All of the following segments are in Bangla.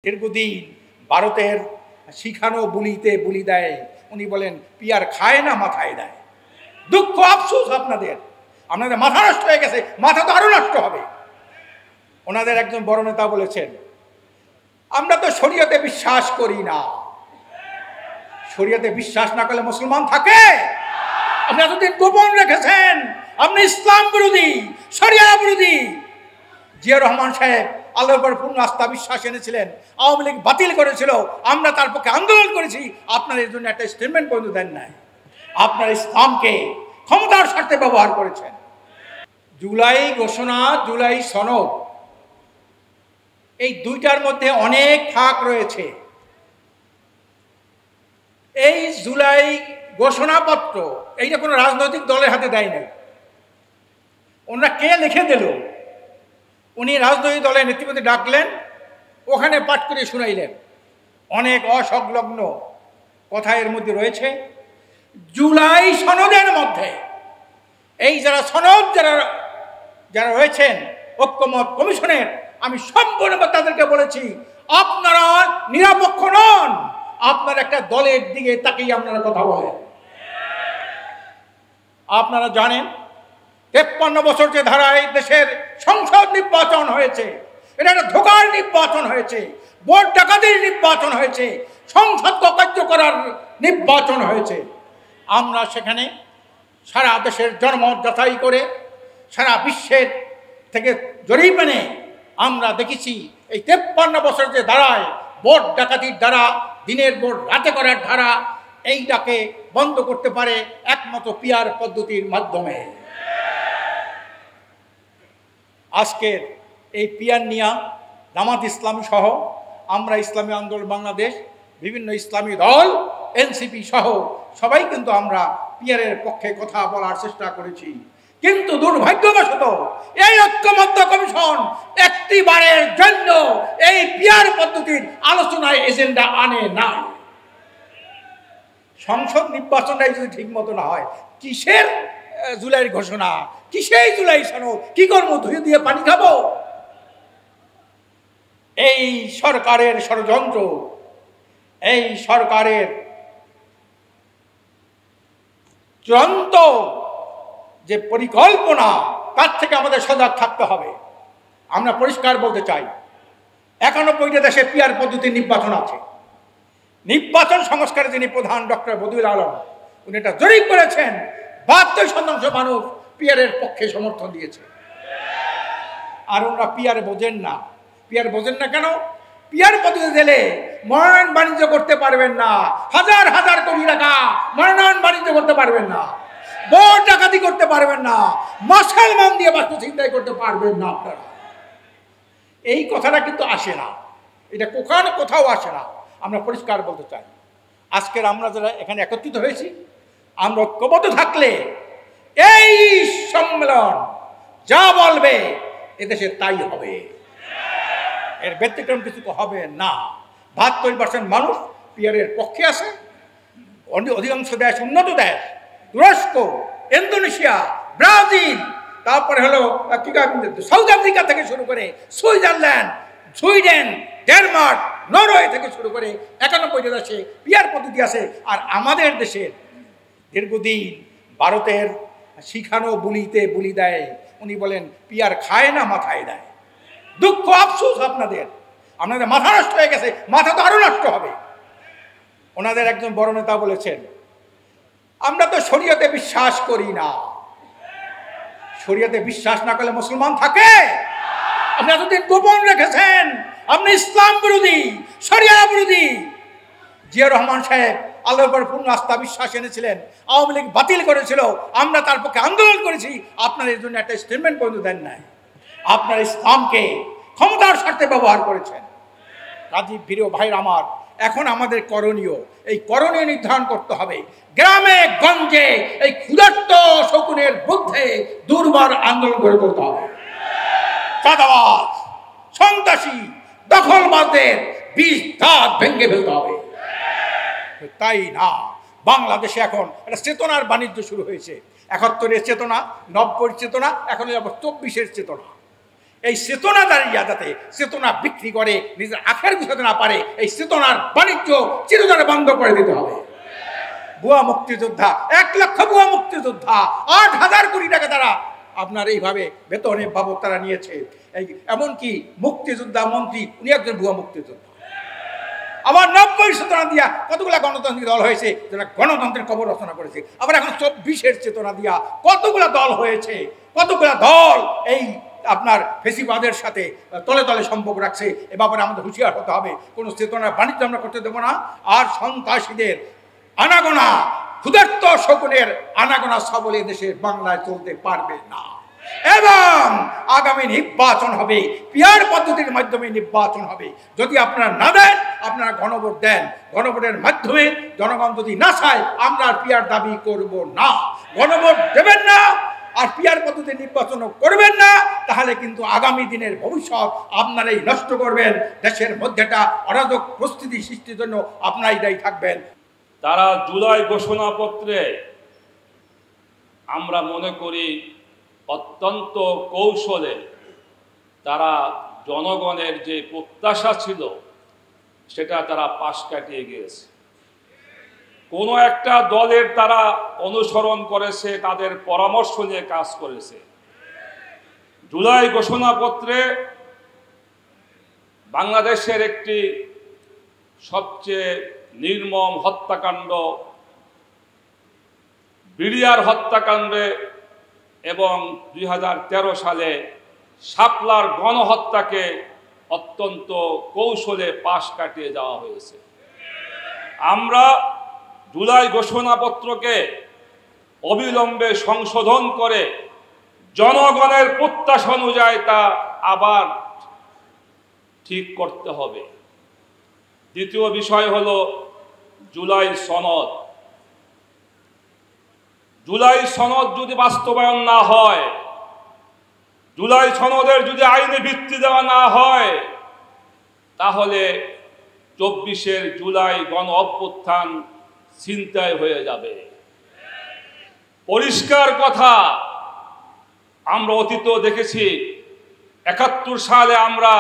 দীর্ঘদিন ভারতের শিখানো বুলিতে বুলি দেয়, উনি বলেন পিয়ার খায় না মাথায় দেয়। দুঃখ আফসোস আপনাদের মাথা নষ্ট হয়ে গেছে, মাথা তো আরো নষ্ট হবে। ওনাদের একজন বড় নেতা বলেছেন, আমরা তো শরীয়তে বিশ্বাস করি না। শরীয়তে বিশ্বাস না করলে মুসলমান থাকে? আপনি এতদিন গোপন রেখেছেন আপনি ইসলাম বিরোধী, শরিয়া বিরোধী। জিয়া রহমান সাহেব আল্লাহর উপর পূর্ণ আস্থা বিশ্বাস এনেছিলেন, আওয়ামী লীগ বাতিল করেছিল, আমরা তার পক্ষে আন্দোলন করেছি। আপনার এর জন্য একটা স্টেটমেন্ট পর্যন্ত দেন নাই। আপনার ইসলামকে ক্ষমতার স্বার্থে ব্যবহার করেছেন। জুলাই ঘোষণা, জুলাই সনদ, এই দুইটার মধ্যে অনেক ফাঁক রয়েছে। এই জুলাই ঘোষণাপত্র এইটা কোনো রাজনৈতিক দলের হাতে দেয় নাই। ওনারা কে লিখে দিল? উনি রাজনৈতিক দলের নেতৃত্বে ডাকলেন, ওখানে পাঠ করে শুনাইলেন। অনেক অসংলগ্ন কথা এর মধ্যে রয়েছে। জুলাই সনদের মধ্যে এই যারা সনদ যারা রয়েছেন ঐক্যমত কমিশনের, আমি সম্পূর্ণ তাদেরকে বলেছি, আপনারা নিরপেক্ষ নন। আপনার একটা দলের দিকে তাকিয়ে আপনারা কথা বলেন। আপনারা জানেন 53 বছর যে ধারায় দেশের সংসদ নির্বাচন হয়েছে, এটা একটা ধোঁকার নির্বাচন হয়েছে, ভোট ডাকাতির নির্বাচন হয়েছে, সংসদকে অকার্য করার নির্বাচন হয়েছে। আমরা সেখানে সারা দেশের জনমত যাচাই করে, সারা বিশ্বের থেকে জরিপ এনে আমরা দেখেছি এই 53 বছর যে ধারায় ভোট ডাকাতির দ্বারা, দিনের ভোট রাতে করার ধারা, এইটাকে বন্ধ করতে পারে একমাত্র পিয়ার পদ্ধতির মাধ্যমে। আজকের এই পিয়ার নিয়া জামাত ইসলামী সহ আমরা ইসলামী আন্দোলন বাংলাদেশ, বিভিন্ন ইসলামী দল, এনসিপি সহ সবাই কিন্তু আমরা পিয়ারের পক্ষে কথা বলার চেষ্টা করেছি। কিন্তু দুর্ভাগ্যবশত এই ঐক্যমত্য কমিশন একটিবারের জন্য এই পিয়ার পদ্ধতির আলোচনায় এজেন্ডা আনে না। সংসদ নির্বাচনটাই যদি ঠিক মতো না হয়, কিসের জুলাইয়ের ঘোষণা, কিসের জুলাই সনদ, কি করবো? ধুয়ে দিয়ে পানি খাবো? এই সরকারের ষড়যন্ত্র, এই সরকারের চূড়ান্ত যে পরিকল্পনা, তার থেকে আমাদের সজাগ থাকতে হবে। আমরা পরিষ্কার বলতে চাই, 91টা দেশে পিয়ার পদ্ধতির নির্বাচন আছে। নির্বাচন সংস্কারে যিনি প্রধান ডক্টর বদিউল আলম, উনি এটা জরিপ করেছেন, 72% মানুষ পিয়ারের পক্ষে সমর্থন দিয়েছে। আর ওনারা পিয়ার বোঝেন না। পিয়ার বোঝেন না কেন? পিয়ার পদ্ধতি দিলে মনোনয়ন বাণিজ্য করতে পারবেন না। হাজার হাজার কোটি টাকা মনোনয়ন বাণিজ্য করতে পারবেন না, ভোট ডাকাতি করতে পারবেন না, মুসলমান দিয়ে বাস্তু চিন্তাই করতে পারবেন না। আপনারা এই কথাটা কিন্তু আসে না, এটা কোথাও আসে না। আমরা পরিষ্কার বলতে চাই, আজকের আমরা যারা এখানে একত্রিত হয়েছি, আমরা ঐক্যবদ্ধ থাকলে এই সম্মেলন যা বলবে এদেশে তাই হবে, এর ব্যতিক্রম কিছু হবে না। 72% মানুষ পিয়ারের পক্ষে আছে। অধিকাংশ দেশ, উন্নত দেশ, তুরস্ক, ইন্দোনেশিয়া, ব্রাজিল, তারপরে হলো সাউথ আফ্রিকা থেকে শুরু করে সুইজারল্যান্ড, সুইডেন, ডেনমার্ক, নরওয়ে থেকে শুরু করে 91টা দেশে পিয়ার পদ্ধতি আছে। আর আমাদের দেশের দীর্ঘদিন ভারতের শিখানো বুলিতে বুলি দেয়, উনি বলেন পিয়ার খায় না মাথায় দেয়। দুঃখ আফসোস আপনাদের মাথা নষ্ট হয়ে গেছে, মাথা তো আরো নষ্ট হবে। ওনাদের একজন বড় নেতা বলেছেন, আমরা তো শরীয়তে বিশ্বাস করি না। শরীয়তে বিশ্বাস না করলে মুসলমান থাকে? আপনি এতদিন গোপন রেখেছেন আপনি ইসলাম বিরোধী, শরিয়া বিরোধী। জিয়া রহমান সাহেব আল্লাহর উপর পূর্ণ আস্থা বিশ্বাস এনেছিলেন, আওয়ামী লীগ বাতিল করেছিল, আমরা তার পক্ষে আন্দোলন করেছি। আপনার এর জন্য একটা স্টেটমেন্ট পর্যন্ত দেন নাই। আপনার ইসলামকে ক্ষমতার স্বার্থে ব্যবহার করেছেন। রাজীব প্রিয় ভাইর আমার, এখন আমাদের করণীয়, এই করণীয় নির্ধারণ করতে হবে। গ্রামে গঞ্জে এই ক্ষুধার্ত শকুনের বিরুদ্ধে দুর্বার আন্দোলন গড়ে তুলতে হবে। চাঁদাবাজ, সন্ত্রাসী, দখলবাজদের বিষ দাঁত ভেঙে ফেলতে হবে। তাই না, বাংলাদেশে এখন একটা চেতনার বাণিজ্য শুরু হয়েছে। 71-এর চেতনা, 90-এর চেতনা, এখন 24-এর চেতনা। এই চেতনাদারীরা যাতে চেতনা বিক্রি করে নিজের আখের গুছাতে না পারে, এই চেতনার বাণিজ্য চিরতরে বন্ধ করে দিতে হবে। ভুয়া মুক্তিযোদ্ধা, 1 লক্ষ ভুয়া মুক্তিযোদ্ধা, 8,000 কোটি টাকা তারা আপনার এইভাবে বেতনে বাবদ তারা নিয়েছে। এই এমনকি মুক্তিযোদ্ধা মন্ত্রী উনি একজন ভুয়া মুক্তিযোদ্ধা। আবার 90 চেতনা দিয়া কতগুলা গণতান্ত্রিক দল হয়েছে যারা গণতন্ত্রের কবর রচনা করেছে। আবার এখন 24-এর চেতনা দিয়া কতগুলা দল হয়েছে, কতগুলা দল এই আপনার ফেসিবাদের সাথে তলে তলে সম্পর্ক রাখছে। এ ব্যাপারে আমাদের হুঁশিয়ার হতে হবে। কোনো চেতনার বাণিজ্য আমরা করতে দেবো না। আর সন্ত্রাসীদের আনাগোনা, ক্ষুধার্ত শকুনের আনাগোনা সবলে দেশের বাংলায় চলতে পারবে না। এবং আগামী নির্বাচন হবে পিয়ার পদ্ধতির মাধ্যমে নির্বাচন হবে। যদি আপনারা না দেন, আপনারা গণভোট দেন। গণভোটের মাধ্যমে জনগণ যদি না চায়, আমরা আর পিয়ার দাবি করব না। গণভোট দেবেন না আর পিয়ার পদ্ধতি নির্বাচন করবেন না, তাহলে কিন্তু আগামী দিনের ভবিষ্যৎ আপনারাই নষ্ট করবেন। দেশের মধ্যে একটা অরাজক পরিস্থিতি সৃষ্টির জন্য আপনারাই দায়ী থাকবেন। তারা জুলাই ঘোষণাপত্রে আমরা মনে করি অত্যন্ত কৌশলে তারা জনগণের যে প্রত্যাশা ছিল সেটা তারা পাশ কাটিয়ে গিয়েছে। কোনো একটা দলের তারা অনুসরণ করেছে, তাদের পরামর্শ নিয়ে কাজ করেছে। জুলাই ঘোষণাপত্রে বাংলাদেশের একটি সবচেয়ে নির্মম হত্যাকাণ্ড, বিডিআর হত্যাকাণ্ডে এবং 2013 সালে শাপলার গণহত্যাকে অত্যন্ত কৌশলে পাশ কাটিয়ে যাওয়া হয়েছে। আমরা জুলাই ঘোষণাপত্রকে অবিলম্বে সংশোধন করে জনগণের প্রত্যাশা অনুযায়ী তা আবার ঠিক করতে হবে। দ্বিতীয় বিষয় হলো জুলাই সনদ। জুলাই সনদ যদি বাস্তবায়ন না হয়, জুলাই সনদের যদি আইনে ভিত্তি দেওয়া না হয়, তাহলে 24-এর জুলাই গণ অভ্যুত্থান ছিনতাই হয়ে যাবে। পরিষ্কার কথা, আমরা অতীতেও দেখেছি 71 সালে আমরা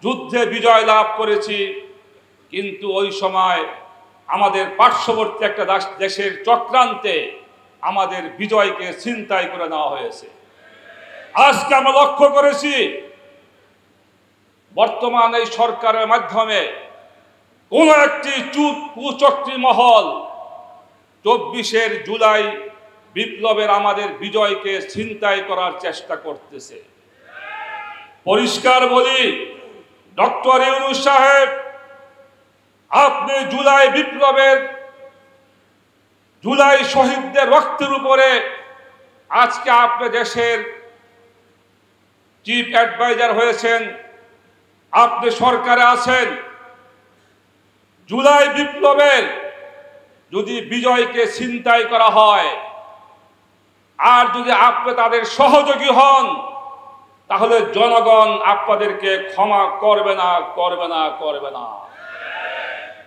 যুদ্ধে বিজয় লাভ করেছি, কিন্তু ওই সময় আমাদের পার্শ্ববর্তী একটা দেশের চক্রান্তে আমাদের বিজয়কে ছিনতাই করে নেওয়া হয়েছে। আজকে আমরা লক্ষ্য করেছি বর্তমান এই সরকারের মাধ্যমে কোন একটি কুচক্রী মহল 24-এর জুলাই বিপ্লবের আমাদের বিজয়কে ছিনতাই করার চেষ্টা করতেছে। পরিষ্কার বলি, ডক্টর ইউনূস সাহেব, আপনি জুলাই বিপ্লবের, জুলাই শহীদদের রক্তের উপরে আজকে আপনি দেশের চিফ অ্যাডভাইজার হয়েছেন, আপনি সরকারে আছেন। জুলাই বিপ্লবের যদি বিজয়কে ছিনতাই করা হয় আর যদি আপনি তাদের সহযোগী হন, তাহলে জনগণ আপনাদেরকে ক্ষমা করবে না, করবে না, করবে না।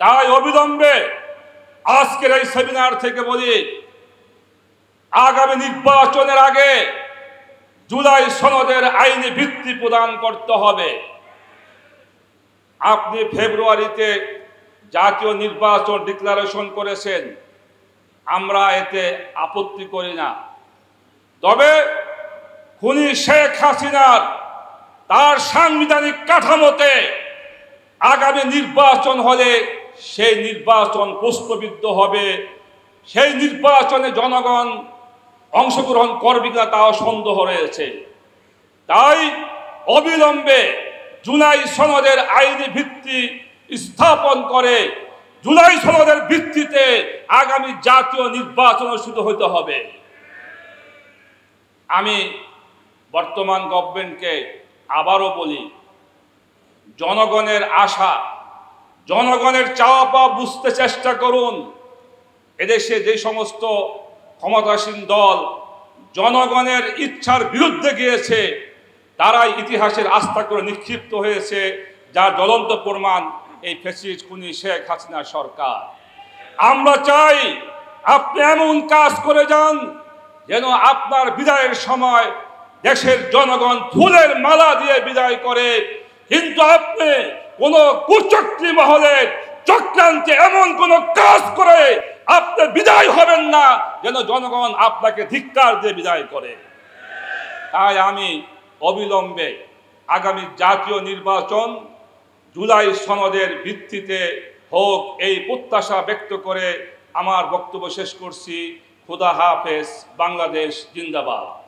তাই অবিলম্বে আজকের এই সেমিনার থেকে বলি, আগামী নির্বাচনের আগে জুলাই সনদের আইনি ভিত্তি প্রদান করতে হবে। আপনি ফেব্রুয়ারিতে জাতীয় নির্বাচন ডিক্লারেশন করেছেন, আমরা এতে আপত্তি করি না। তবে খুনি শেখ হাসিনার তার সাংবিধানিক কাঠামোতে আগামী নির্বাচন হলে সেই নির্বাচন প্রশ্নবিদ্ধ হবে। সেই নির্বাচনে জনগণ অংশগ্রহণ করবে না তাও সন্দেহ রয়েছে। তাই অবিলম্বে জুলাই সনদের আইনি ভিত্তি স্থাপন করে জুলাই সনদের ভিত্তিতে আগামী জাতীয় নির্বাচন অনুষ্ঠিত হতে হবে। আমি বর্তমান গভর্নমেন্টকে আবারও বলি, জনগণের আশা, জনগণের চাওয়া পাওয়া বুঝতে চেষ্টা করুন। এদেশে যে সমস্ত ক্ষমতাসীন দল জনগণের ইচ্ছার বিরুদ্ধে গিয়েছে, তারাই ইতিহাসের আস্থা করে নিক্ষিপ্ত হয়েছে, যার জ্বলন্ত প্রমাণ এই ফ্যাসিস্ট খুনি শেখ হাসিনা সরকার। আমরা চাই আপনি এমন কাজ করে যান যেন আপনার বিদায়ের সময় দেশের জনগণ ফুলের মালা দিয়ে বিদায় করে, কিন্তু আপনি কোন কুচক্রী মহলের চক্রান্তে এমন কোন কাজ করে আপনি বিদায় হবেন না যেন জনগণ আপনাকে ধিক্কার দিয়ে বিদায় করে। তাই আমি অবিলম্বে আগামী জাতীয় নির্বাচন জুলাই সনদের ভিত্তিতে হোক এই প্রত্যাশা ব্যক্ত করে আমার বক্তব্য শেষ করছি। খুদা হাফেজ। বাংলাদেশ জিন্দাবাদ।